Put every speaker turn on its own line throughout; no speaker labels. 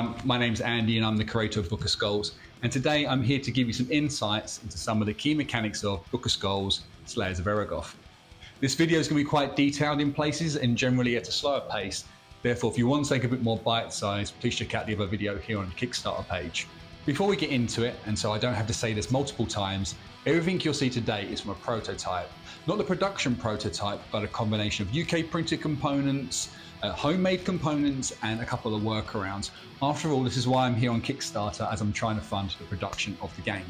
everyone, my name's Andy and I'm the creator of Book of Skulls, and today I'm here to give you some insights into some of the key mechanics of Book of Skulls, Slayers of Eragoth. This video is going to be quite detailed in places and generally at a slower pace, therefore if you want to take a bit more bite-sized, please check out the other video here on the Kickstarter page. Before we get into it, and so I don't have to say this multiple times, everything you'll see today is from a prototype. Not the production prototype, but a combination of UK printed components, homemade components, and a couple of workarounds. After all, this is why I'm here on Kickstarter, as I'm trying to fund the production of the game.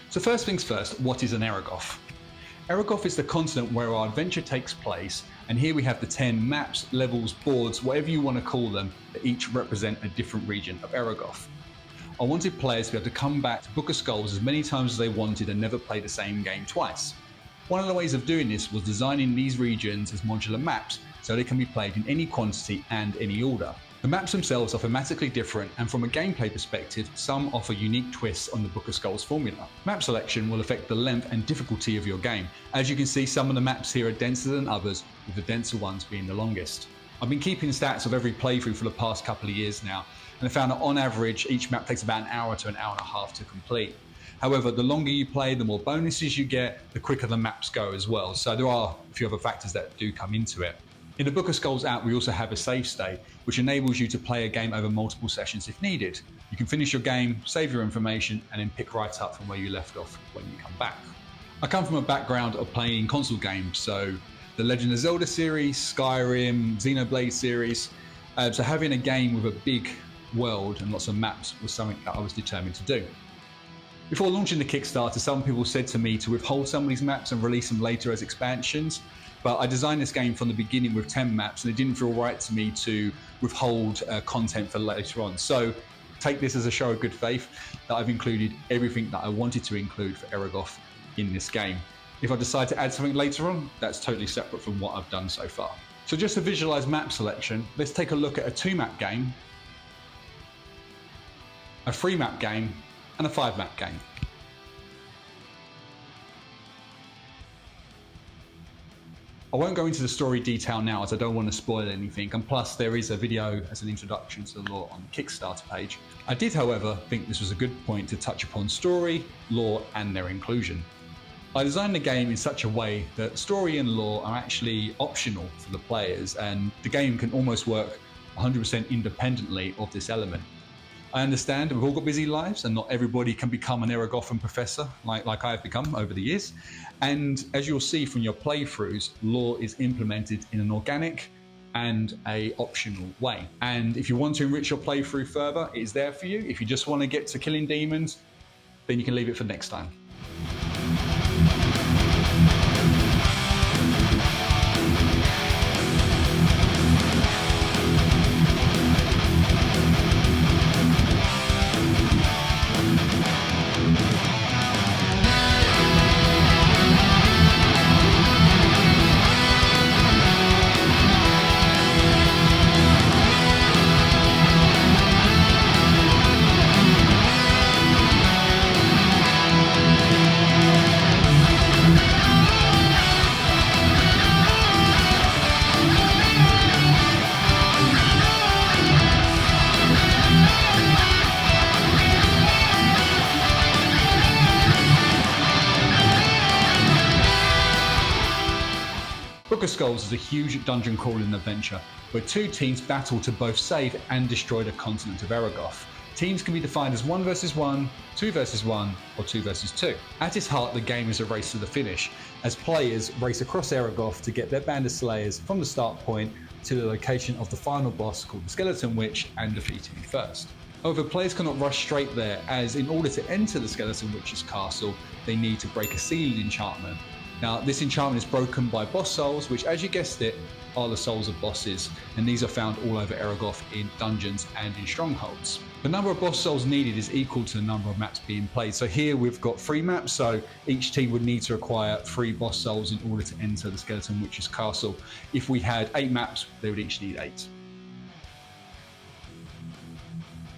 So first things first, what is an Eragoth? Eragoth is the continent where our adventure takes place, and here we have the 10 maps, levels, boards, whatever you want to call them, that each represent a different region of Eragoth. I wanted players to be able to come back to Book of Skulls as many times as they wanted and never play the same game twice. One of the ways of doing this was designing these regions as modular maps so they can be played in any quantity and any order. The maps themselves are thematically different, and from a gameplay perspective, some offer unique twists on the Book of Skulls formula. Map selection will affect the length and difficulty of your game. As you can see, some of the maps here are denser than others, with the denser ones being the longest. I've been keeping stats of every playthrough for the past couple of years now, and I found that on average, each map takes about an hour to an hour and a half to complete. However, the longer you play, the more bonuses you get, the quicker the maps go as well. So there are a few other factors that do come into it. In the Book of Skulls app, we also have a save state, which enables you to play a game over multiple sessions if needed. You can finish your game, save your information, and then pick right up from where you left off when you come back. I come from a background of playing console games, so the Legend of Zelda series, Skyrim, Xenoblade series. So having a game with a big world and lots of maps was something that I was determined to do. Before launching the Kickstarter, some people said to me to withhold some of these maps and release them later as expansions, but I designed this game from the beginning with 10 maps and it didn't feel right to me to withhold content for later on. So take this as a show of good faith that I've included everything that I wanted to include for Eragoth in this game. If I decide to add something later on, that's totally separate from what I've done so far. So just to visualize map selection, let's take a look at a 2-map game, a 3-map game, and a 5-map game. I won't go into the story detail now as I don't want to spoil anything, and plus there is a video as an introduction to the lore on the Kickstarter page. I did, however, think this was a good point to touch upon story, lore, and their inclusion. I designed the game in such a way that story and lore are actually optional for the players, and the game can almost work 100% independently of this element. I understand we've all got busy lives and not everybody can become an Eragothan professor like I've become over the years. And as you'll see from your playthroughs, lore is implemented in an organic and a optional way. And if you want to enrich your playthrough further, it is there for you. If you just want to get to killing demons, then you can leave it for next time. Book of Skulls is a huge dungeon crawling adventure where 2 teams battle to both save and destroy the continent of Eragoth. Teams can be defined as 1 versus 1, 2 versus 1, or 2 versus 2. At its heart, the game is a race to the finish, as players race across Eragoth to get their band of slayers from the start point to the location of the final boss called the Skeleton Witch and defeat him first. However, players cannot rush straight there, as in order to enter the Skeleton Witch's castle, they need to break a sealed enchantment. Now, this enchantment is broken by boss souls, which, as you guessed it, are the souls of bosses, and these are found all over Eragoth in dungeons and in strongholds. The number of boss souls needed is equal to the number of maps being played. So here we've got 3 maps, so each team would need to acquire 3 boss souls in order to enter the Skeleton Witch's castle. If we had 8 maps, they would each need 8.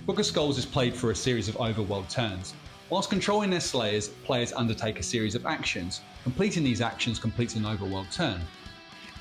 Book of Skulls is played through a series of overworld turns. Whilst controlling their slayers, players undertake a series of actions. Completing these actions completes an overworld turn.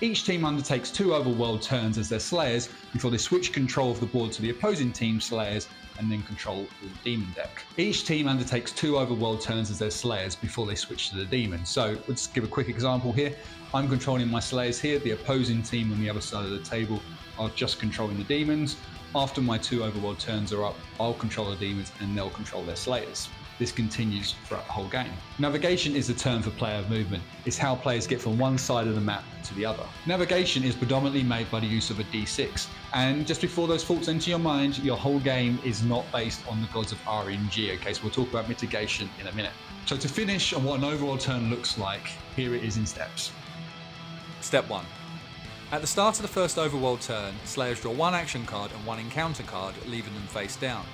Each team undertakes 2 overworld turns as their slayers before they switch control of the board to the opposing team's slayers and then control the demon deck. Each team undertakes 2 overworld turns as their slayers before they switch to the demon. So let's give a quick example here. I'm controlling my slayers here. The opposing team on the other side of the table are just controlling the demons. After my 2 overworld turns are up, I'll control the demons and they'll control their slayers. This continues throughout the whole game. Navigation is the term for player movement. It's how players get from one side of the map to the other. Navigation is predominantly made by the use of a D6. And just before those thoughts enter your mind, your whole game is not based on the gods of RNG. Okay, so we'll talk about mitigation in a minute. So to finish on what an overall turn looks like, here it is in steps.
Step 1. At the start of the first overworld turn, Slayers draw 1 action card and 1 encounter card, leaving them face down.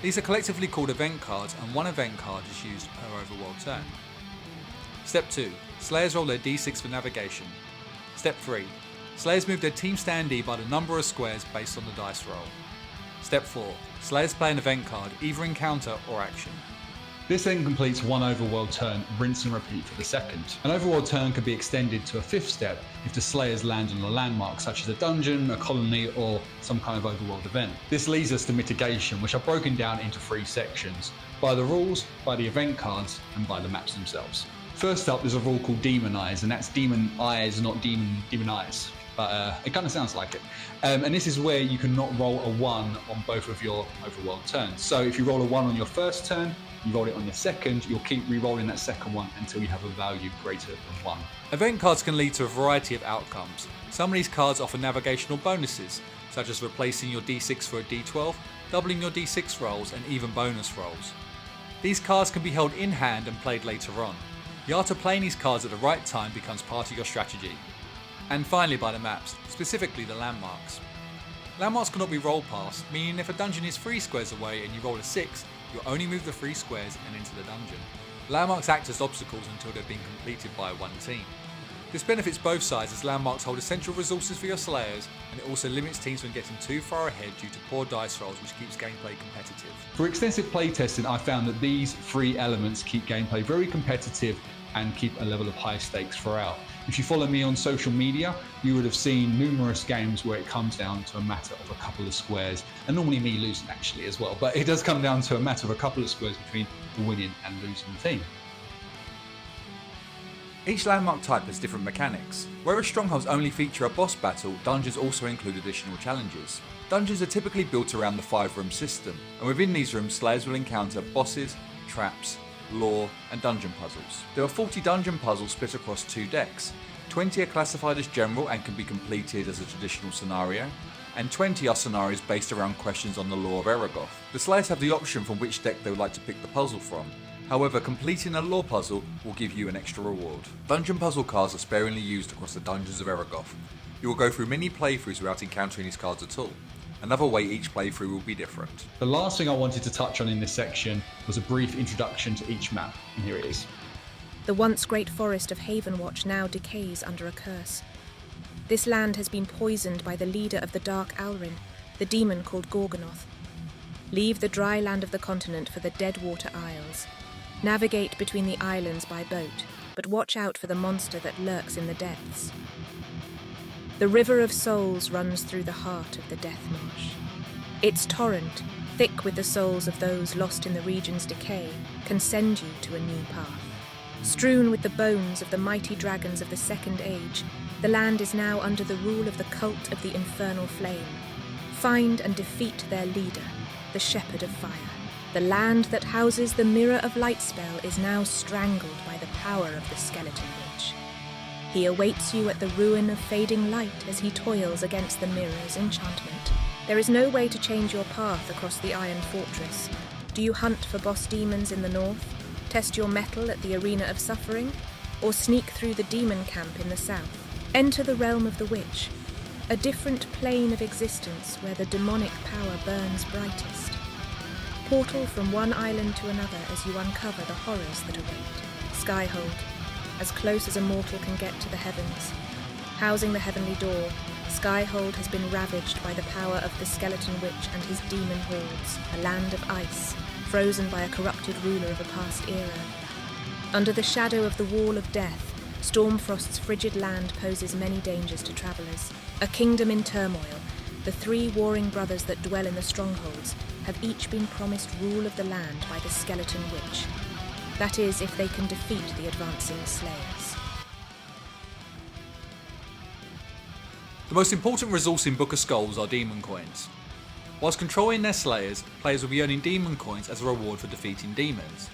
These are collectively called event cards, and 1 event card is used per overworld turn. Step 2. Slayers roll their d6 for navigation. Step 3. Slayers move their team standee by the number of squares based on the dice roll. Step 4. Slayers play an event card, either encounter or action.
This then completes 1 overworld turn, rinse and repeat for the second. An overworld turn can be extended to a 5th step if the Slayers land on a landmark such as a dungeon, a colony or some kind of overworld event. This leads us to mitigation, which are broken down into 3 sections: by the rules, by the event cards and by the maps themselves. First up, there's a rule called Demon Eyes, and that's demon eyes, not demon eyes. But it kind of sounds like it. And this is where you can not roll a 1 on both of your overworld turns. So if you roll a 1 on your first turn, you roll it on your second, you'll keep re-rolling that second one until you have a value greater than 1.
Event cards can lead to a variety of outcomes. Some of these cards offer navigational bonuses, such as replacing your d6 for a d12, doubling your d6 rolls, and even bonus rolls. These cards can be held in hand and played later on. The art of playing these cards at the right time becomes part of your strategy. And finally by the maps, specifically the landmarks. Landmarks cannot be rolled past, meaning if a dungeon is 3 squares away and you roll a 6, you'll only move the 3 squares and into the dungeon. Landmarks act as obstacles until they've been completed by one team. This benefits both sides as landmarks hold essential resources for your slayers, and it also limits teams from getting too far ahead due to poor dice rolls, which keeps gameplay competitive.
For extensive playtesting, I found that these 3 elements keep gameplay very competitive and keep a level of high stakes throughout. If you follow me on social media, you would have seen numerous games where it comes down to a matter of a couple of squares, and normally me losing actually as well, but it does come down to a matter of a couple of squares between the winning and losing team.
Each landmark type has different mechanics. Whereas strongholds only feature a boss battle, dungeons also include additional challenges. Dungeons are typically built around the 5-room system, and within these rooms slayers will encounter bosses, traps, lore and dungeon puzzles. There are 40 dungeon puzzles split across 2 decks. 20 are classified as general and can be completed as a traditional scenario, and 20 are scenarios based around questions on the lore of Eragoth. The slayers have the option from which deck they would like to pick the puzzle from. However, completing a lore puzzle will give you an extra reward. Dungeon puzzle cards are sparingly used across the dungeons of Eragoth. You will go through many playthroughs without encountering these cards at all. Another way each playthrough will be different.
The last thing I wanted to touch on in this section was a brief introduction to each map, and here it is.
The once great forest of Havenwatch now decays under a curse. This land has been poisoned by the leader of the Dark Alrin, the demon called Gorgonoth. Leave the dry land of the continent for the Deadwater Isles. Navigate between the islands by boat, but watch out for the monster that lurks in the depths. The River of Souls runs through the heart of the Death Marsh. Its torrent, thick with the souls of those lost in the region's decay, can send you to a new path. Strewn with the bones of the mighty dragons of the Second Age, the land is now under the rule of the cult of the Infernal Flame. Find and defeat their leader, the Shepherd of Fire. The land that houses the Mirror of Lightspell is now strangled by the power of the Skeleton Witch. He awaits you at the ruin of fading light as he toils against the mirror's enchantment. There is no way to change your path across the Iron Fortress. Do you hunt for boss demons in the north, test your mettle at the Arena of Suffering, or sneak through the demon camp in the south? Enter the realm of the Witch, a different plane of existence where the demonic power burns brightest. Portal from one island to another as you uncover the horrors that await. Skyhold, as close as a mortal can get to the heavens. Housing the heavenly door, Skyhold has been ravaged by the power of the Skeleton Witch and his demon hordes, a land of ice, frozen by a corrupted ruler of a past era. Under the shadow of the Wall of Death, Stormfrost's frigid land poses many dangers to travellers. A kingdom in turmoil, the three warring brothers that dwell in the strongholds have each been promised rule of the land by the skeleton witch. That is, if they can defeat the advancing slayers.
The most important resource in Book of Skulls are demon coins. Whilst controlling their slayers, players will be earning demon coins as a reward for defeating demons.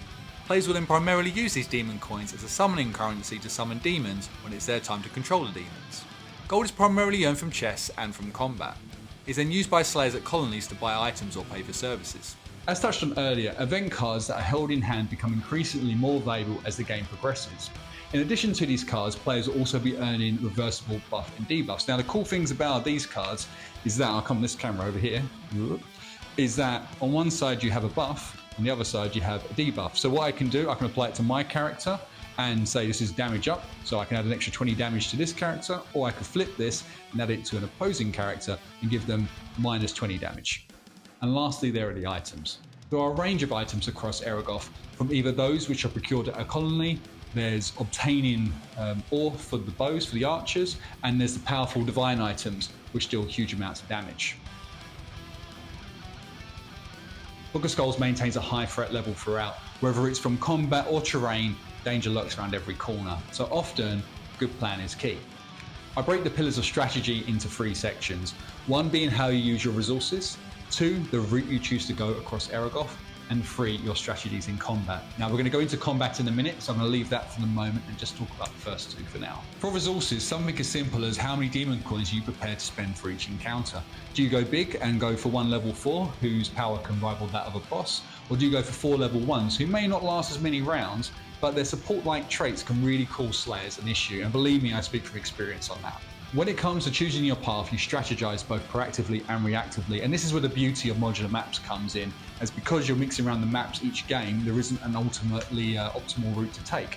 Players will then primarily use these demon coins as a summoning currency to summon demons when it's their time to control the demons. Gold is primarily earned from chests and from combat. It is then used by slayers at colonies to buy items or pay for services.
As touched on earlier, event cards that are held in hand become increasingly more valuable as the game progresses. In addition to these cards, players will also be earning reversible buff and debuffs. Now the cool things about these cards is that, I'll come on this camera over here, is that on one side you have a buff, on the other side you have a debuff. So what I can do, I can apply it to my character and say this is damage up, so I can add an extra 20 damage to this character, or I could flip this and add it to an opposing character and give them minus 20 damage. And lastly, there are the items. There are a range of items across Eragoth, from either those which are procured at a colony, there's obtaining ore for the bows for the archers, and there's the powerful divine items which deal huge amounts of damage. Book of Skulls maintains a high threat level throughout. Whether it's from combat or terrain, danger lurks around every corner, so often good plan is key. I break the pillars of strategy into 3 sections, one being how you use your resources, 2, the route you choose to go across Eragoth, and 3, your strategies in combat. Now we're going to go into combat in a minute, so I'm going to leave that for the moment and just talk about the first 2 for now. For resources, something as simple as how many demon coins are you prepared to spend for each encounter. Do you go big and go for one level 4, whose power can rival that of a boss, or do you go for 4 level 1s, who may not last as many rounds, but their support-like traits can really cause slayers an issue, and believe me, I speak from experience on that. When it comes to choosing your path, you strategize both proactively and reactively, and this is where the beauty of modular maps comes in, as because you're mixing around the maps each game, there isn't an ultimately optimal route to take.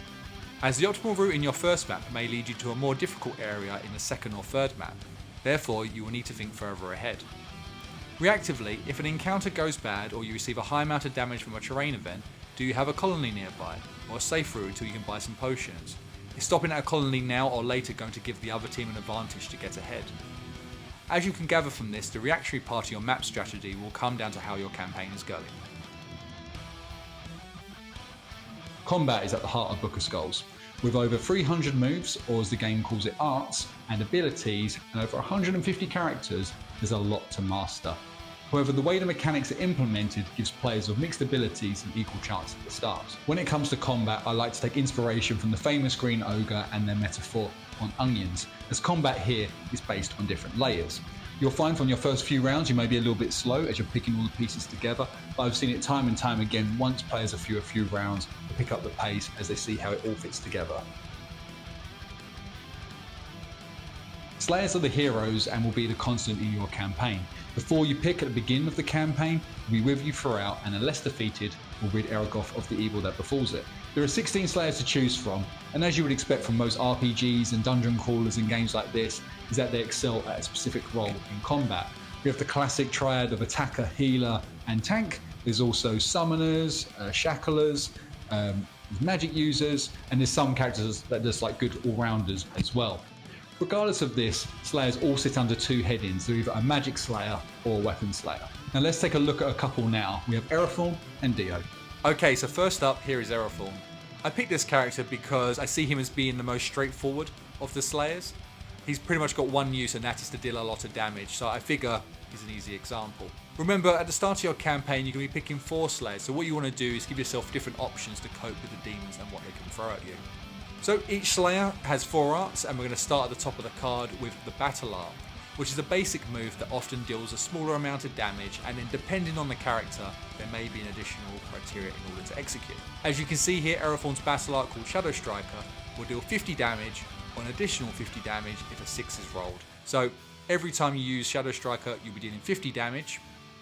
As the optimal route in your first map may lead you to a more difficult area in the second or third map, therefore you will need to think further ahead. Reactively, if an encounter goes bad or you receive a high amount of damage from a terrain event, do you have a colony nearby, or a safe route until you can buy some potions? Is stopping at a colony now or later going to give the other team an advantage to get ahead? As you can gather from this, the reactionary part of your map strategy will come down to how your campaign is going.
Combat is at the heart of Book of Skulls. With over 300 moves, or as the game calls it, arts, and abilities, and over 150 characters, there's a lot to master. However, the way the mechanics are implemented gives players with mixed abilities an equal chance at the start. When it comes to combat, I like to take inspiration from the famous Green Ogre and their metaphor on onions, as combat here is based on different layers. You'll find from your first few rounds you may be a little bit slow as you're picking all the pieces together, but I've seen it time and time again once players are through a few rounds to pick up the pace as they see how it all fits together. Slayers are the heroes and will be the constant in your campaign. The 4 you pick at the beginning of the campaign will be with you throughout, and unless defeated, will rid Eragoth of the evil that befalls it. There are 16 Slayers to choose from, and as you would expect from most RPGs and dungeon crawlers and games like this, is that they excel at a specific role in combat. We have the classic triad of attacker, healer, and tank. There's also summoners, shacklers, magic users, and there's some characters that are just like good all-rounders as well. Regardless of this, Slayers all sit under 2 headings. They're either a Magic Slayer or a Weapon Slayer. Now let's take a look at a couple now. We have Eragoth and Dio.
Okay, so first up, here is Eragoth. I picked this character because I see him as being the most straightforward of the Slayers. He's pretty much got one use, and that is to deal a lot of damage, so I figure he's an easy example. Remember, at the start of your campaign, you're going to be picking 4 Slayers, so what you want to do is give yourself different options to cope with the demons and what they can throw at you. So each Slayer has 4 arts, and we're going to start at the top of the card with the Battle Art, which is a basic move that often deals a smaller amount of damage, and then depending on the character, there may be an additional criteria in order to execute. As you can see here, Eragoth's Battle Art called Shadow Striker will deal 50 damage, or an additional 50 damage if a 6 is rolled. So every time you use Shadow Striker, you'll be dealing 50 damage,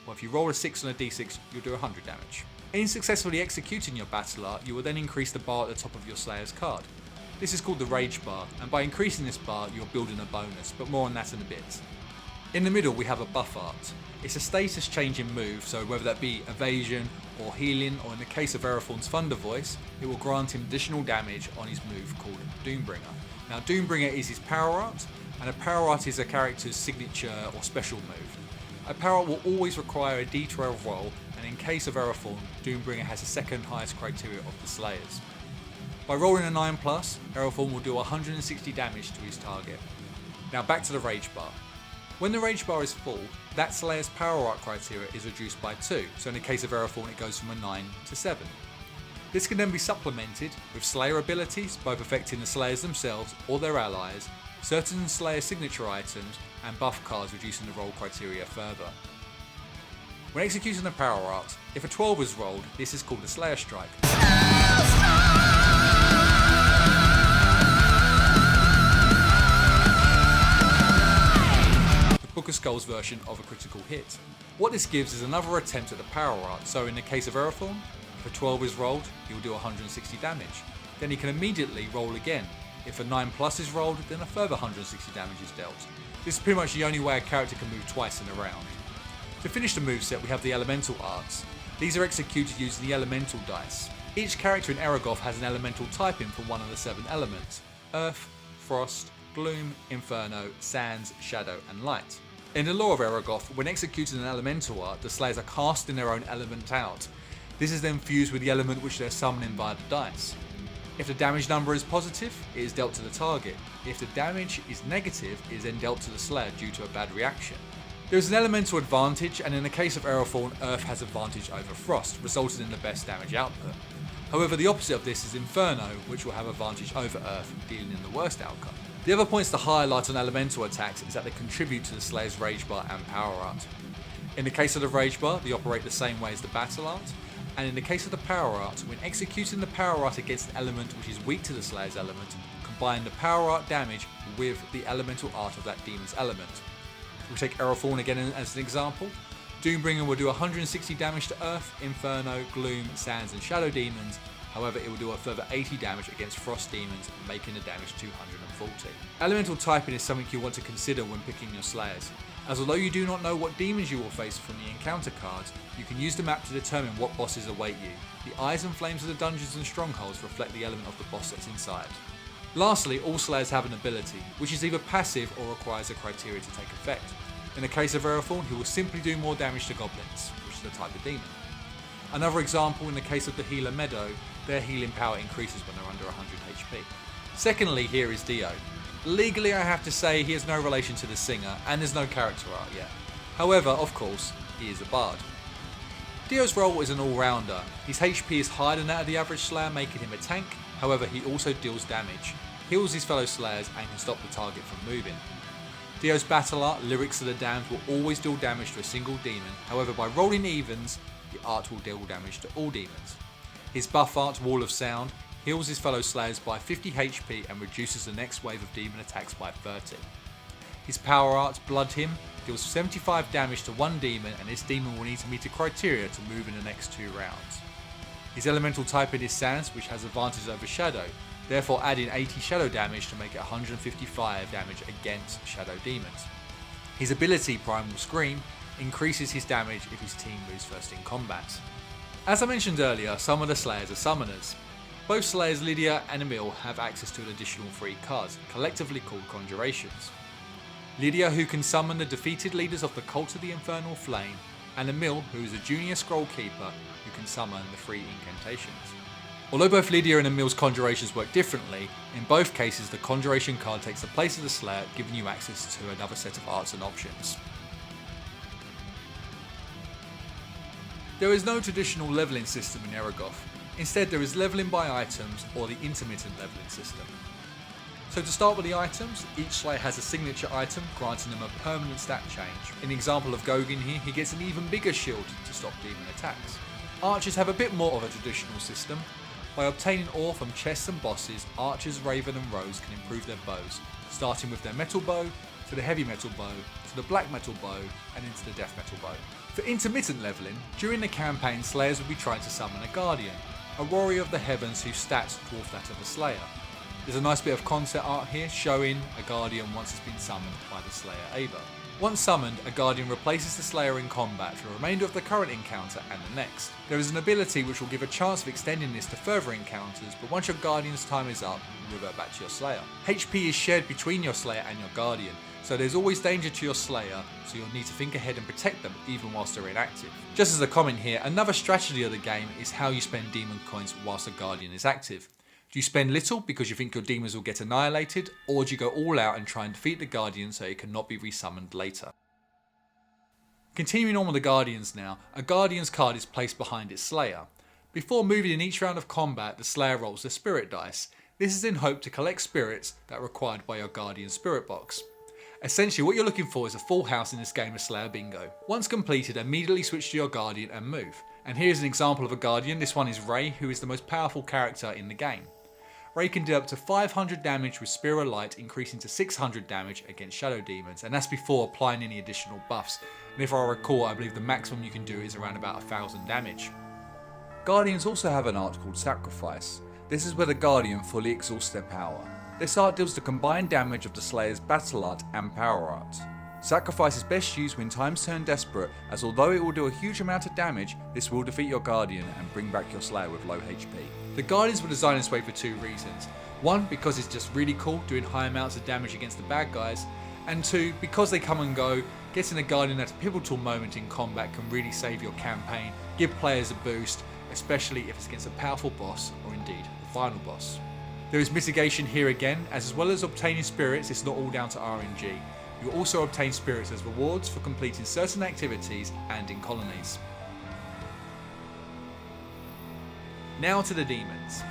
or if you roll a 6 on a d6, you'll do 100 damage. In successfully executing your Battle Art, you will then increase the bar at the top of your Slayer's card. This is called the Rage Bar, and by increasing this bar, you're building a bonus, but more on that in a bit. In the middle we have a buff art. It's a status changing move, so whether that be evasion or healing, or in the case of Erathorn's Thunder Voice, it will grant him additional damage on his move called Doombringer. Now Doombringer is his power art, and a power art is a character's signature or special move. A power art will always require a D12 roll, and in case of Erathorn, Doombringer has the second highest criteria of the Slayers. By rolling a 9+, Erathorn will do 160 damage to his target. Now back to the Rage Bar. When the Rage Bar is full, that Slayer's power art criteria is reduced by 2, so in the case of Erathorn it goes from a 9 to 7. This can then be supplemented with Slayer abilities, both affecting the Slayers themselves or their allies, certain Slayer signature items, and buff cards reducing the roll criteria further. When executing the power art, if a 12 is rolled, this is called a Slayer Strike. Book of Skulls version of a critical hit. What this gives is another attempt at the power art, so in the case of Erathorn, if a 12 is rolled, he will do 160 damage. Then he can immediately roll again. If a 9+ is rolled, then a further 160 damage is dealt. This is pretty much the only way a character can move twice in a round. To finish the moveset we have the elemental arts. These are executed using the elemental dice. Each character in Eragoth has an elemental typing for one of the 7 elements: Earth, Frost, Gloom, Inferno, Sands, Shadow and Light. In the lore of Eragoth, when executing an elemental art, the Slayers are casting their own element out. This is then fused with the element which they're summoning via the dice. If the damage number is positive, it is dealt to the target. If the damage is negative, it is then dealt to the Slayer due to a bad reaction. There is an elemental advantage, and in the case of Erathorn, Earth has advantage over Frost, resulting in the best damage output. However, the opposite of this is Inferno, which will have advantage over Earth, dealing in the worst outcome. The other points to highlight on elemental attacks is that they contribute to the Slayer's Rage Bar and Power Art. In the case of the Rage Bar, they operate the same way as the Battle Art, and in the case of the Power Art, when executing the Power Art against an element which is weak to the Slayer's element, combine the Power Art damage with the elemental art of that demon's element. We'll take Erathorn again as an example. Doombringer will do 160 damage to Earth, Inferno, Gloom, Sands and Shadow demons. However, it will do a further 80 damage against Frost demons, making the damage 240. Elemental typing is something you want to consider when picking your Slayers, as although you do not know what demons you will face from the encounter cards, you can use the map to determine what bosses await you. The eyes and flames of the dungeons and strongholds reflect the element of the boss that's inside. Lastly, all Slayers have an ability, which is either passive or requires a criteria to take effect. In the case of Erathorn, he will simply do more damage to goblins, which is the type of demon. Another example, in the case of the healer Meadow, their healing power increases when they're under 100 HP. Secondly, here is Dio. Legally I have to say he has no relation to the singer, and there's no character art yet. However, of course, he is a bard. Dio's role is an all-rounder. His HP is higher than that of the average Slayer, making him a tank. However, he also deals damage, heals his fellow Slayers, and can stop the target from moving. Dio's battle art, Lyrics of the Damned, will always deal damage to a single demon. However, by rolling evens, the art will deal damage to all demons. His buff art, Wall of Sound, heals his fellow Slayers by 50 HP and reduces the next wave of demon attacks by 30. His power art, Blood Hymn, deals 75 damage to one demon, and this demon will need to meet a criteria to move in the next 2 rounds. His elemental typing is Sands, which has advantage over Shadow, therefore adding 80 Shadow damage to make it 155 damage against Shadow demons. His ability, Primal Scream, increases his damage if his team moves first in combat. As I mentioned earlier, some of the Slayers are summoners. Both Slayers Lydia and Emil have access to an additional 3 cards, collectively called Conjurations. Lydia, who can summon the defeated leaders of the Cult of the Infernal Flame, and Emil, who is a junior scroll keeper who can summon the 3 incantations. Although both Lydia and Emil's Conjurations work differently, in both cases the Conjuration card takes the place of the Slayer, giving you access to another set of arts and options. There is no traditional leveling system in Eragoth. Instead, there is leveling by items or the intermittent leveling system. So to start with the items, each Slayer has a signature item granting them a permanent stat change. In the example of Gogin here, he gets an even bigger shield to stop demon attacks. Archers have a bit more of a traditional system. By obtaining ore from chests and bosses, archers, Raven and Rose can improve their bows, starting with their metal bow, to the heavy metal bow, to the black metal bow, and into the death metal bow. For intermittent leveling, during the campaign Slayers will be trying to summon a Guardian, a warrior of the heavens whose stats dwarf that of a Slayer. There's a nice bit of concept art here showing a Guardian once it's been summoned by the Slayer Ava. Once summoned, a Guardian replaces the Slayer in combat for the remainder of the current encounter and the next. There is an ability which will give a chance of extending this to further encounters, but once your Guardian's time is up, you revert back to your Slayer. HP is shared between your Slayer and your Guardian, so there's always danger to your Slayer, so you'll need to think ahead and protect them even whilst they're inactive. Just as a comment here, another strategy of the game is how you spend demon coins whilst the Guardian is active. Do you spend little because you think your demons will get annihilated, or do you go all out and try and defeat the Guardian so it cannot be resummoned later? Continuing on with the Guardians now, a Guardian's card is placed behind its Slayer. Before moving in each round of combat, the Slayer rolls the Spirit dice. This is in hope to collect spirits that are required by your Guardian's Spirit box. Essentially what you're looking for is a full house in this game of Slayer Bingo. Once completed, immediately switch to your Guardian and move. And here's an example of a Guardian. This one is Ray, who is the most powerful character in the game. Ray can deal up to 500 damage with Spear of Light, increasing to 600 damage against Shadow Demons, and that's before applying any additional buffs. And if I recall, I believe the maximum you can do is around about 1000 damage. Guardians also have an art called Sacrifice. This is where the Guardian fully exhausts their power. This art deals the combined damage of the Slayer's battle art and power art. Sacrifice is best used when times turn desperate, as although it will do a huge amount of damage, this will defeat your Guardian and bring back your Slayer with low HP. The Guardians were designed this way for two reasons. One, because it's just really cool doing high amounts of damage against the bad guys, and two, because they come and go, getting a Guardian at a pivotal moment in combat can really save your campaign, give players a boost, especially if it's against a powerful boss or indeed the final boss. There is mitigation here again, as well as obtaining spirits, it's not all down to RNG. You also obtain spirits as rewards for completing certain activities and in colonies. Now to the demons.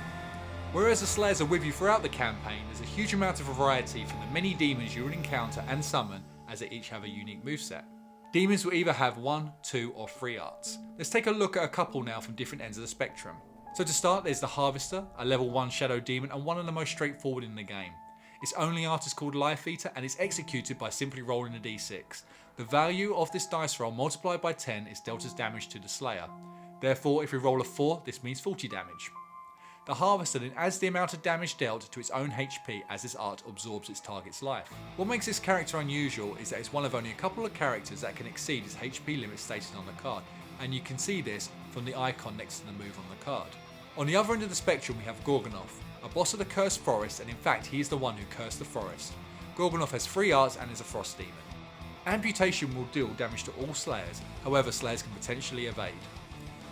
Whereas the Slayers are with you throughout the campaign, there's a huge amount of variety from the many demons you will encounter and summon, as they each have a unique moveset. Demons will either have 1, 2 or 3 arts. Let's take a look at a couple now from different ends of the spectrum. So to start, there's the Harvester, a level 1 Shadow Demon and one of the most straightforward in the game. Its only art is called Life Eater and is executed by simply rolling a d6. The value of this dice roll multiplied by 10 is dealt as damage to the Slayer. Therefore, if we roll a 4, this means 40 damage. The Harvester then adds the amount of damage dealt to its own HP as this art absorbs its target's life. What makes this character unusual is that it's one of only a couple of characters that can exceed its HP limit stated on the card, and you can see this from the icon next to the move on the card. On the other end of the spectrum we have Gorgonoth, a boss of the Cursed Forest, and in fact he is the one who cursed the forest. Gorgonoth has 3 arts and is a Frost Demon. Amputation will deal damage to all Slayers, however Slayers can potentially evade.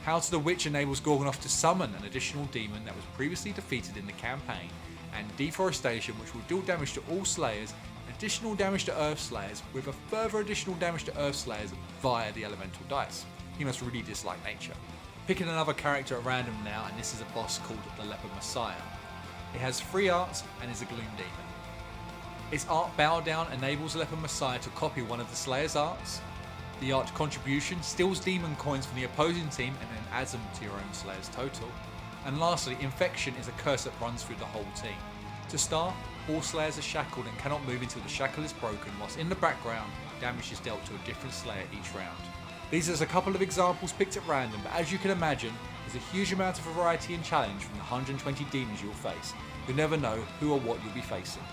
Howl to the Witch enables Gorgonoth to summon an additional demon that was previously defeated in the campaign, and Deforestation, which will deal damage to all Slayers, additional damage to Earth Slayers, with a further additional damage to Earth Slayers via the Elemental Dice. He must really dislike nature. Picking another character at random now, and this is a boss called the Leopard Messiah. It has 3 arts and is a Gloom Demon. Its art Bow Down enables the Leopard Messiah to copy one of the Slayer's arts. The art Contribution steals demon coins from the opposing team and then adds them to your own Slayer's total. And lastly, Infection is a curse that runs through the whole team. To start, all Slayers are shackled and cannot move until the shackle is broken, whilst in the background, damage is dealt to a different Slayer each round. These are just a couple of examples picked at random, but as you can imagine, there's a huge amount of variety and challenge from the 120 demons you'll face. You'll never know who or what you'll be facing.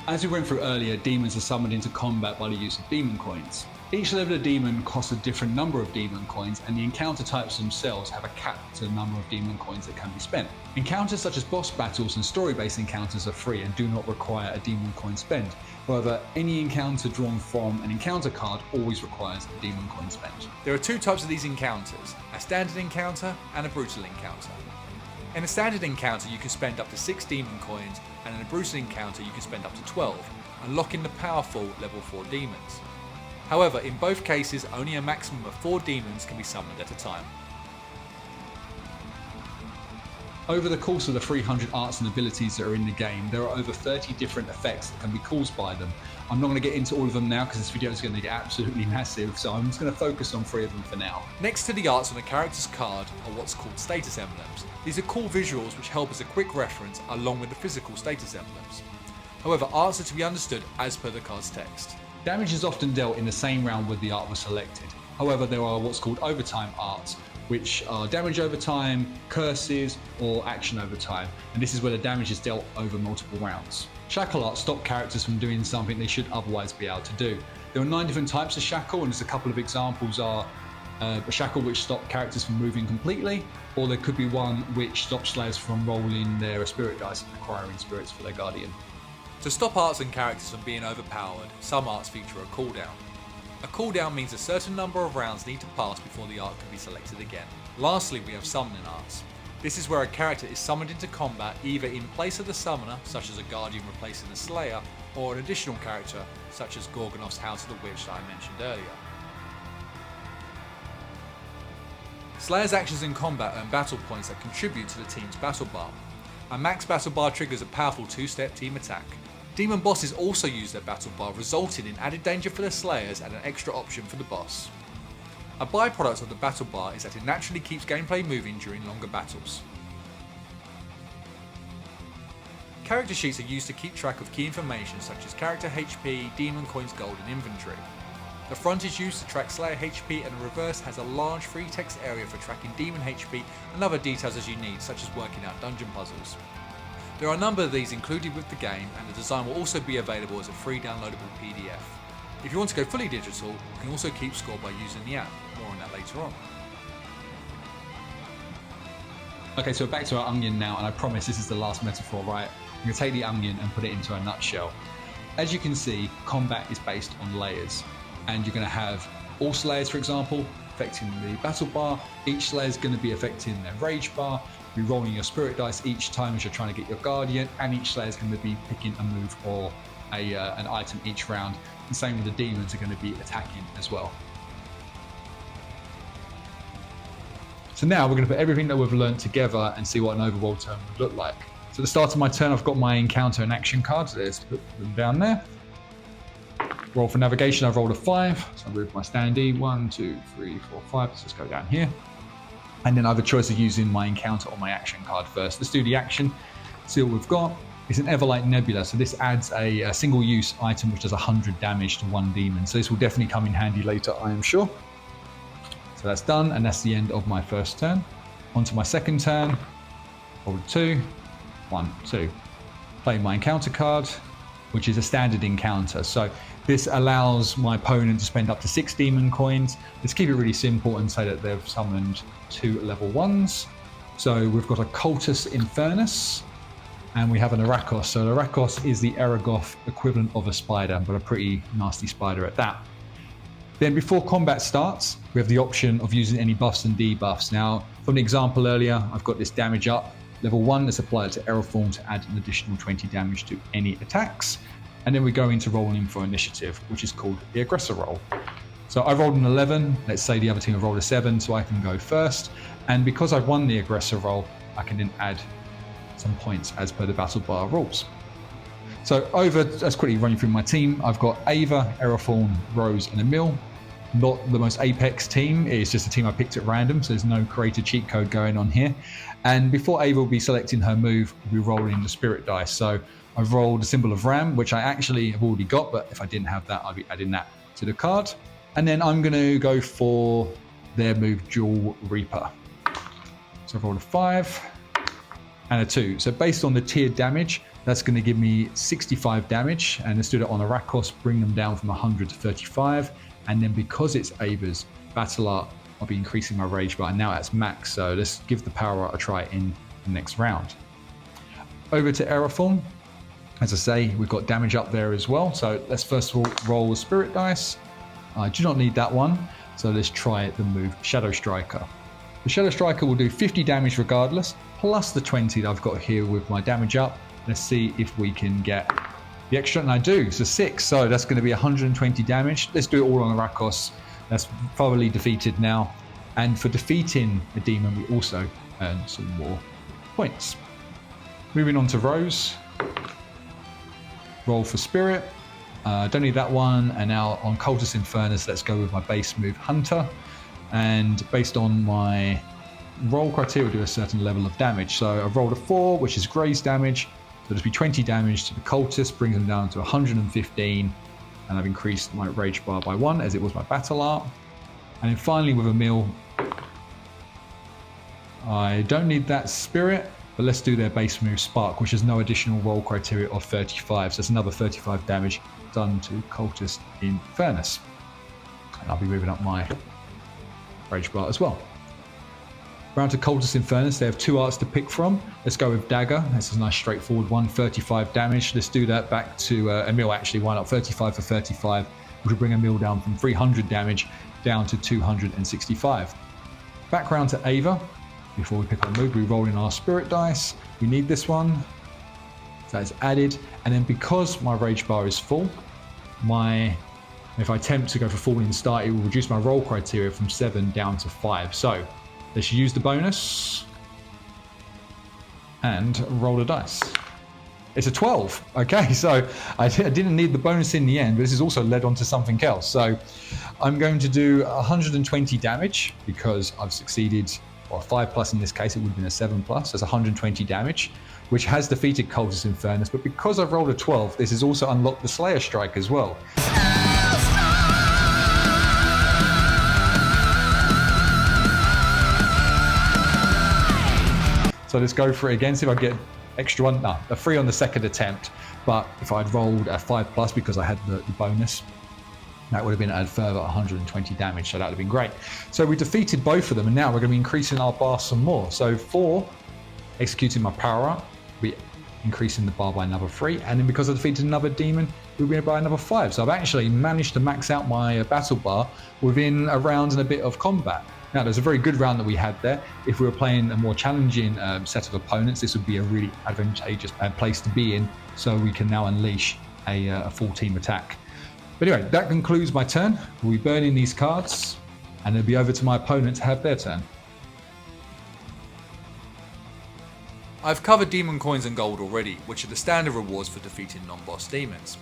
As we went through earlier, demons are summoned into combat by the use of demon coins. Each level of demon costs a different number of demon coins, and the encounter types themselves have a cap to the number of demon coins that can be spent. Encounters such as boss battles and story-based encounters are free and do not require a demon coin spend. However, any encounter drawn from an encounter card always requires a demon coin spent.
There are 2 types of these encounters, a standard encounter and a brutal encounter. In a standard encounter you can spend up to 6 demon coins, and in a brutal encounter you can spend up to 12, unlocking the powerful level 4 demons. However, in both cases only a maximum of 4 demons can be summoned at a time.
Over the course of the 300 arts and abilities that are in the game, there are over 30 different effects that can be caused by them. I'm not going to get into all of them now because this video is going to get absolutely massive, so I'm just going to focus on 3 of them for now.
Next to the arts on a character's card are what's called status emblems. These are cool visuals which help as a quick reference along with the physical status emblems. However, arts are to be understood as per the card's text.
Damage is often dealt in the same round where the art was selected. However, there are what's called overtime arts, which are damage over time, curses, or action over time, and this is where the damage is dealt over multiple rounds. Shackle art stop characters from doing something they should otherwise be able to do. There are 9 different types of shackle, and just a couple of examples are a shackle which stop characters from moving completely, or there could be one which stops slayers from rolling their spirit dice and acquiring spirits for their guardian.
To stop arts and characters from being overpowered, some arts feature a cooldown. A cooldown means a certain number of rounds need to pass before the art can be selected again. Lastly, we have summoning arts. This is where a character is summoned into combat either in place of the summoner, such as a guardian replacing the slayer, or an additional character, such as Gorgonoth's House of the Witch that I mentioned earlier. Slayer's actions in combat earn battle points that contribute to the team's battle bar. A max battle bar triggers a powerful 2-step team attack. Demon bosses also use their battle bar, resulting in added danger for the slayers and an extra option for the boss. A byproduct of the battle bar is that it naturally keeps gameplay moving during longer battles. Character sheets are used to keep track of key information such as character HP, demon coins, gold and inventory. The front is used to track Slayer HP and the reverse has a large free text area for tracking demon HP and other details as you need, such as working out dungeon puzzles. There are a number of these included with the game, and the design will also be available as a free downloadable PDF. If you want to go fully digital, you can also keep score by using the app. More on that later on.
Okay, so we're back to our onion now, and I promise this is the last metaphor, right? I'm going to take the onion and put it into a nutshell. As you can see, combat is based on layers, and you're going to have all slayers, for example, affecting the battle bar. Each slayer is going to be affecting their rage bar. You're rolling your spirit dice each time as you're trying to get your guardian, and each slayer is going to be picking a move or an item each round. The same with the demons are going to be attacking as well. So now we're going to put everything that we've learned together and see what an overworld turn would look like. So at the start of my turn, I've got my encounter and action cards. Let's put them down there. Roll for navigation, I've rolled a 5. So I move my standee, 1, 2, 3, 4, 5. Let's just go down here. And then I have a choice of using my encounter or my action card first. Let's do the action. See what we've got. It's an Everlight Nebula. So this adds a single-use item which does 100 damage to one demon. So this will definitely come in handy later, I am sure. So that's done, and that's the end of my first turn. On to my second turn. Roll 2, 1, 2. Play my encounter card, which is a standard encounter. So this allows my opponent to spend up to 6 demon coins. Let's keep it really simple and say that they've summoned 2 level 1s. So we've got a Cultus Infernus, and we have an Eragoth. So the Eragoth is the Eragoth equivalent of a spider, but a pretty nasty spider at that. Then before combat starts, we have the option of using any buffs and debuffs. Now, from the example earlier, I've got this damage up. Level 1, let's apply it to Eragoth to add an additional 20 damage to any attacks. And then we go into rolling for initiative, which is called the aggressor roll. So I rolled an 11. Let's say the other team have rolled a 7, so I can go first. And because I've won the aggressor roll, I can then add some points as per the battle bar rules. So let's quickly run you through my team. I've got Ava, Erathorn, Rose, and Emil. Not the most apex team, it's just a team I picked at random, so there's no created cheat code going on here. And before Ava will be selecting her move, we'll be rolling the spirit dice. So I've rolled a symbol of Ram, which I actually have already got, but if I didn't have that, I'd be adding that to the card. And then I'm going to go for their move, Jewel Reaper. So I've rolled a 5 and a 2. So based on the tiered damage, that's going to give me 65 damage. And let's do that on Eragoth, bring them down from 100 to 35. And then because it's Ava's battle art, I'll be increasing my rage bar. And now that's max. So let's give the power art a try in the next round. Over to Erathorn. As I say, we've got damage up there as well. So let's first of all roll the spirit dice. I do not need that one. So let's try the move Shadow Striker. The Shadow Striker will do 50 damage regardless, plus the 20 that I've got here with my damage up. Let's see if we can get the extra, and I do, so 6. So that's going to be 120 damage. Let's do it all on Eragoth. That's thoroughly defeated now. And for defeating a demon, we also earn some more points. Moving on to Rose. Roll for Spirit. Don't need that one. And now on Cultus Infernus, let's go with my base move Hunter. And based on my roll criteria, do a certain level of damage. So I've rolled a 4, which is graze damage. So it'll be 20 damage to the Cultist, brings them down to 115. And I've increased my rage bar by 1 as it was my battle art. And then finally with Emil, I don't need that spirit. but let's do their base move Spark, which has no additional roll criteria of 35, so it's another 35 damage done to Cultist in Furnace. And I'll be moving up my Rage Bar as well. Round to Cultist in Furnace, they have 2 arts to pick from. Let's go with Dagger. This is a nice straightforward one, 35 damage. Let's do that back to Emil actually, why not? 35 for 35, which will bring Emil down from 300 damage down to 265. Back round to Ava. Before we pick our move, we roll in our Spirit Dice. We need this one. So it's added. And then because my Rage Bar is full, if I attempt to go for Falling Start, it will reduce my roll criteria from 7 down to 5. So let's use the bonus and roll a dice. It's a 12. Okay, so I didn't need the bonus in the end, but this has also led on to something else. So I'm going to do 120 damage because I've succeeded, or 5+ in this case, it would have been a 7+. That's 120 damage, which has defeated Cultist in Furnace. But because I've rolled a 12, this has also unlocked the Slayer Strike as well. So let's go for it again, see if I get extra one. No, a 3 on the second attempt. But if I'd rolled a 5+ because I had the bonus, that would have been a further 120 damage. So that would have been great. So we defeated both of them, and now we're going to be increasing our bar some more. So 4, executing my power up, we increasing the bar by another 3, and then because I defeated another demon, we're going to buy another 5. So I've actually managed to max out my battle bar within a round and a bit of combat. Now, there's a very good round that we had there. If we were playing a more challenging set of opponents, this would be a really advantageous place to be in, so we can now unleash a full team attack. But anyway, that concludes my turn. We'll be burning these cards, and it'll be over to my opponent to have their turn.
I've covered Demon Coins and Gold already, which are the standard rewards for defeating non-boss demons.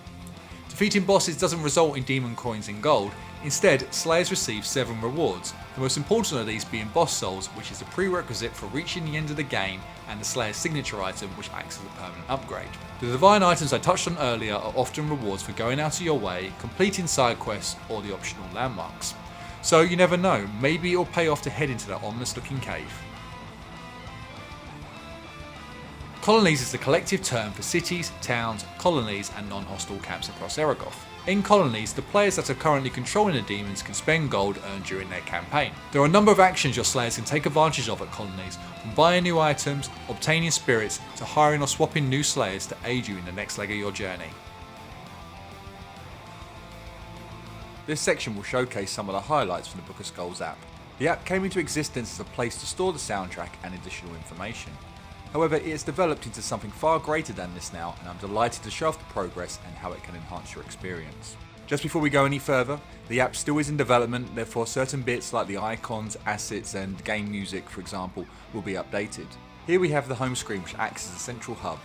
Defeating bosses doesn't result in Demon Coins and Gold. Instead, Slayers receive 7 rewards, the most important of these being Boss Souls, which is a prerequisite for reaching the end of the game, and the Slayer's signature item, which acts as a permanent upgrade. The Divine items I touched on earlier are often rewards for going out of your way, completing side quests, or the optional landmarks. So you never know, maybe it'll pay off to head into that ominous looking cave. Colonies is the collective term for cities, towns, colonies and non-hostile camps across Eragoth. In colonies, the players that are currently controlling the demons can spend gold earned during their campaign. There are a number of actions your slayers can take advantage of at colonies, from buying new items, obtaining spirits, to hiring or swapping new slayers to aid you in the next leg of your journey. This section will showcase some of the highlights from the Book of Skulls app. The app came into existence as a place to store the soundtrack and additional information. However, it has developed into something far greater than this now, and I'm delighted to show off the progress and how it can enhance your experience. Just before we go any further, the app still is in development, therefore certain bits like the icons, assets and game music, for example, will be updated. Here we have the home screen, which acts as a central hub.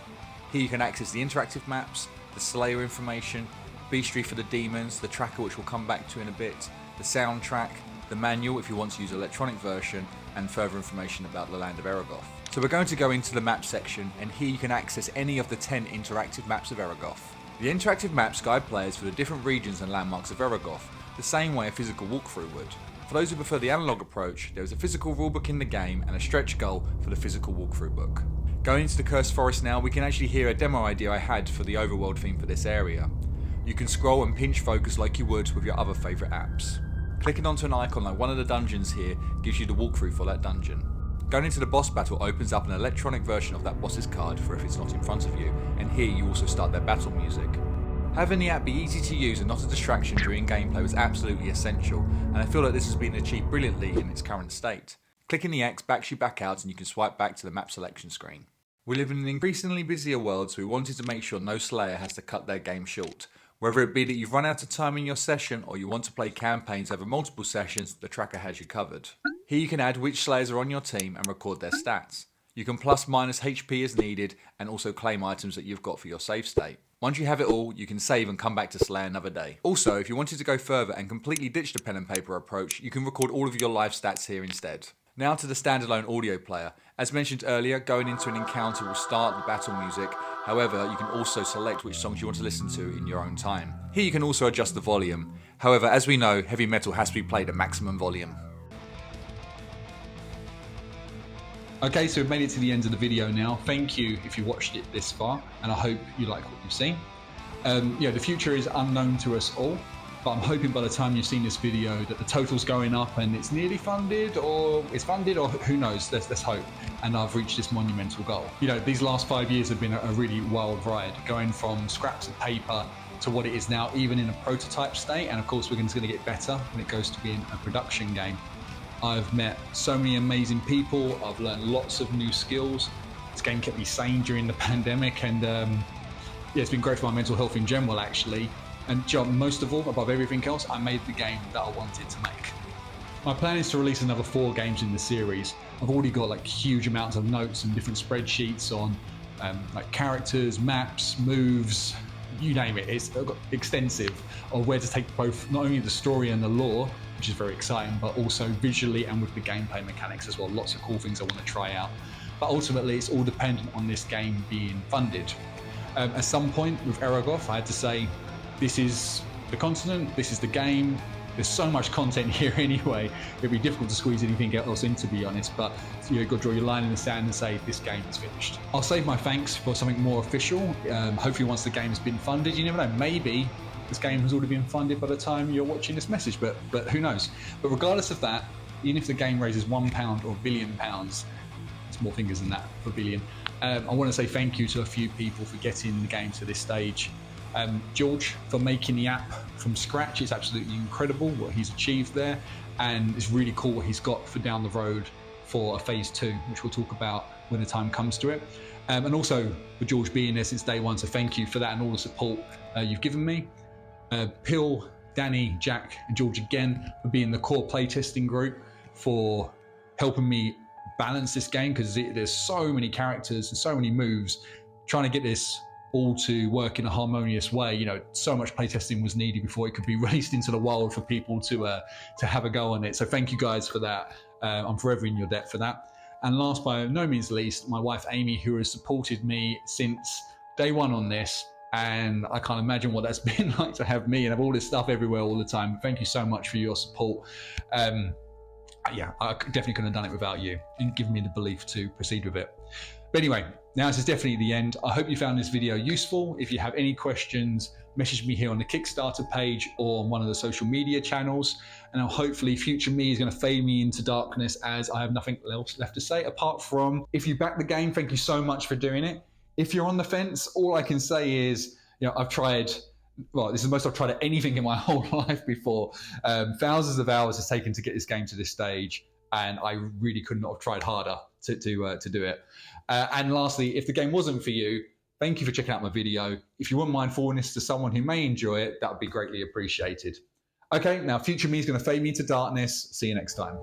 Here you can access the interactive maps, the Slayer information, Beastry for the demons, the tracker which we'll come back to in a bit, the soundtrack, the manual if you want to use the electronic version, and further information about the land of Eragoth. So we're going to go into the map section, and here you can access any of the 10 interactive maps of Eragoth. The interactive maps guide players for the different regions and landmarks of Eragoth, the same way a physical walkthrough would. For those who prefer the analog approach, there is a physical rulebook in the game and a stretch goal for the physical walkthrough book. Going into the Cursed Forest now, we can actually hear a demo idea I had for the overworld theme for this area. You can scroll and pinch focus like you would with your other favourite apps. Clicking onto an icon like one of the dungeons here gives you the walkthrough for that dungeon. Going into the boss battle opens up an electronic version of that boss's card for if it's not in front of you, and here you also start their battle music. Having the app be easy to use and not a distraction during gameplay was absolutely essential, and I feel like this has been achieved brilliantly in its current state. Clicking the X backs you back out and you can swipe back to the map selection screen. We live in an increasingly busier world, so we wanted to make sure no Slayer has to cut their game short. Whether it be that you've run out of time in your session or you want to play campaigns over multiple sessions, the tracker has you covered. Here you can add which Slayers are on your team and record their stats. You can plus minus HP as needed and also claim items that you've got for your save state. Once you have it all, you can save and come back to Slay another day. Also, if you wanted to go further and completely ditch the pen and paper approach, you can record all of your live stats here instead. Now to the standalone audio player. As mentioned earlier, going into an encounter will start the battle music. However, you can also select which songs you want to listen to in your own time. Here you can also adjust the volume. However, as we know, heavy metal has to be played at maximum volume.
Okay, so we've made it to the end of the video now. Thank you if you watched it this far, and I hope you like what you've seen. The future is unknown to us all, but I'm hoping by the time you've seen this video that the total's going up and it's nearly funded, or it's funded, or who knows, let's hope, and I've reached this monumental goal. These last 5 years have been a really wild ride, going from scraps of paper to what it is now, even in a prototype state, and of course we're going to get better when it goes to being a production game. I've met so many amazing people, I've learned lots of new skills. This game kept me sane during the pandemic, and it's been great for my mental health in general, actually. And most of all, above everything else, I made the game that I wanted to make. My plan is to release another 4 games in the series. I've already got huge amounts of notes and different spreadsheets on characters, maps, moves, you name it. It's extensive of where to take both not only the story and the lore, which is very exciting, but also visually and with the gameplay mechanics as well. Lots of cool things I want to try out. But ultimately, it's all dependent on this game being funded. At some point with Eragoth, I had to say, this is the continent, this is the game. There's so much content here anyway, it'd be difficult to squeeze anything else in, to be honest, but you've got to draw your line in the sand and say this game is finished. I'll save my thanks for something more official. Hopefully once the game has been funded, you never know, maybe this game has already been funded by the time you're watching this message, but who knows. But regardless of that, even if the game raises £1 or £1 billion, it's more fingers than that for billion, I want to say thank you to a few people for getting the game to this stage. George for making the app from scratch. It's absolutely incredible what he's achieved there, and it's really cool what he's got for down the road for a phase 2, which we'll talk about when the time comes to it. And also for George being there since day one, so thank you for that and all the support you've given me. Pill, Danny, Jack and George again for being the core playtesting group, for helping me balance this game, because there's so many characters and so many moves. Trying to get this all to work in a harmonious way, so much playtesting was needed before it could be released into the wild for people to have a go on it. So thank you guys for that. I'm forever in your debt for that. And last by no means least, my wife Amy, who has supported me since day one on this, and I can't imagine what that's been like to have me and have all this stuff everywhere all the time. Thank you so much for your support. I definitely couldn't have done it without you and given me the belief to proceed with it. But anyway, now this is definitely the end. I hope you found this video useful. If you have any questions, message me here on the Kickstarter page or on one of the social media channels. And hopefully future me is going to fade me into darkness, as I have nothing else left to say apart from, if you back the game, thank you so much for doing it. If you're on the fence, all I can say is, I've tried, well, this is the most I've tried at anything in my whole life before. Thousands of hours it's taken to get this game to this stage, and I really could not have tried harder to do it. And lastly, if the game wasn't for you, thank you for checking out my video. If you wouldn't mind forwarding this to someone who may enjoy it, that would be greatly appreciated. Okay, now future me is going to fade me into darkness. See you next time.